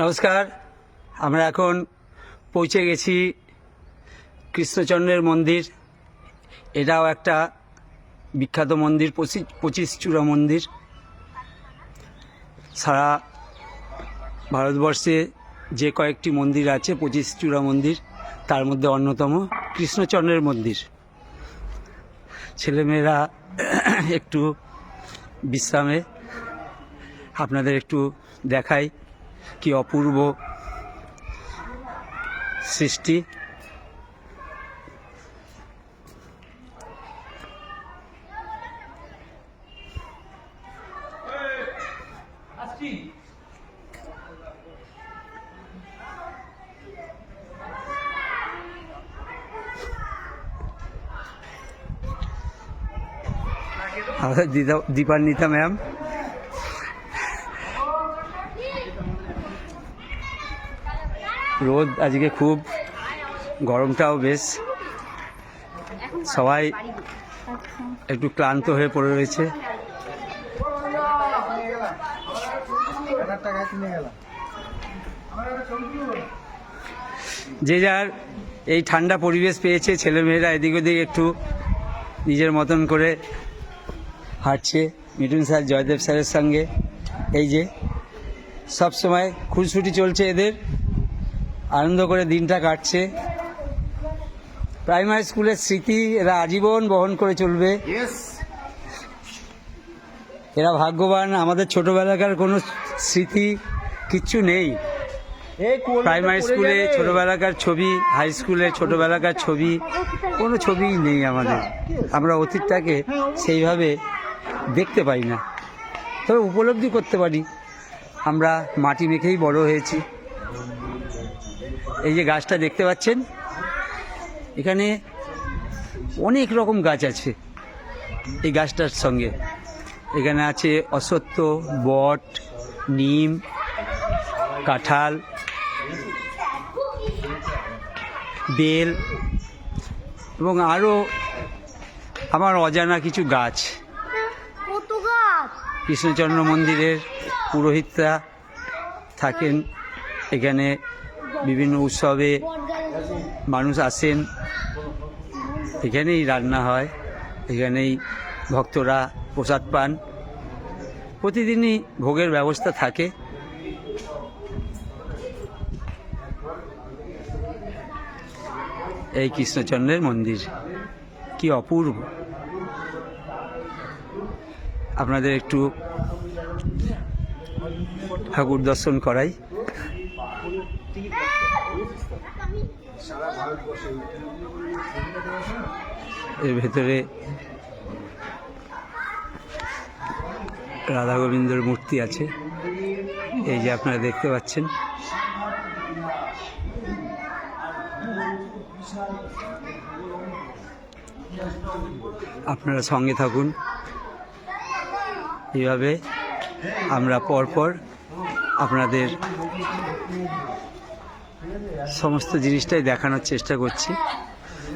নমস্কার। আমরা এখন পৌঁছে গেছি কৃষ্ণচন্দ্রের মন্দির। এটাও একটা বিখ্যাত মন্দির, 25 চূড়া মন্দির। সারা ভারতবর্ষে যে কয়েকটি মন্দির আছে 25 চূড়া মন্দির, তার মধ্যে অন্যতম কৃষ্ণচন্দ্রের মন্দির। ছেলেমেয়েরা একটু বিশ্রামে, আপনাদের একটু দেখাই কি অপূর্ব সৃষ্টি। আমাদের দীপান্বিতা ম্যাম। রোদ আজকে খুব, গরমটাও বেশ, সবাই একটু ক্লান্ত হয়ে পড়ে রয়েছে। যে যার এই ঠান্ডা পরিবেশ পেয়েছে, ছেলেমেয়েরা এদিক ওদিক একটু নিজের মতন করে হাঁটছে। মিঠুন স্যার, জয়দেব স্যারের সঙ্গে এই যে সব সময় খুনসুটি চলছে, এদের আনন্দ করে দিনটা কাটছে। প্রাইমারি স্কুলের স্মৃতি এরা আজীবন বহন করে চলবে। এরা ভাগ্যবান, আমাদের ছোটবেলাকার কোনো স্মৃতি কিচ্ছু নেই। প্রাইমারি স্কুলে ছোটবেলাকার ছবি, হাই স্কুলে ছোটবেলাকার ছবি, কোনো ছবিই নেই আমাদের। আমরা অতীতটাকে সেইভাবে দেখতে পাই না, তবে উপলব্ধি করতে পারি। আমরা মাটি মেখেই বড় হয়েছি। এই যে গাছটা দেখতে পাচ্ছেন, এখানে অনেক রকম গাছ আছে। এই গাছটার সঙ্গে এখানে আছে অশ্বত্থ, বট, নিম, কাঁঠাল, বেল এবং আরও আমার অজানা কিছু গাছ। কৃষ্ণচন্দ্র মন্দিরের পুরোহিতরা থাকেন এখানে, বিভিন্ন উৎসবে মানুষ আসেন, এখানেই রান্না হয়, এখানেই ভক্তরা প্রসাদ পান। প্রতিদিনই ভোগের ব্যবস্থা থাকে। এই কৃষ্ণচন্দ্রের মন্দির কি অপূর্ব। আপনাদের একটু ঠাকুর দর্শন করাই। এর ভেতরে রাধা গোবিন্দর মূর্তি আছে, এই যে আপনারা দেখতে পাচ্ছেন। আপনারা সঙ্গে থাকুন। এইভাবে আমরা পরপর আপনাদের সমস্ত জিনিসটাই দেখানোর চেষ্টা করছি।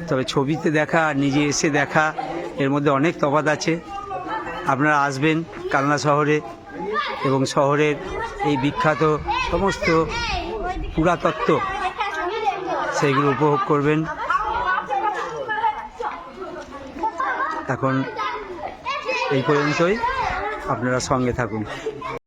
তবে ছবিতে দেখা আর নিজে এসে দেখা, এর মধ্যে অনেক তফাৎ আছে। আপনারা আসবেন কালনা শহরে এবং শহরের এই বিখ্যাত সমস্ত পুরাতত্ত্ব সেইগুলো উপভোগ করবেন। এখন এই পর্যন্তই, আপনারা সঙ্গে থাকুন।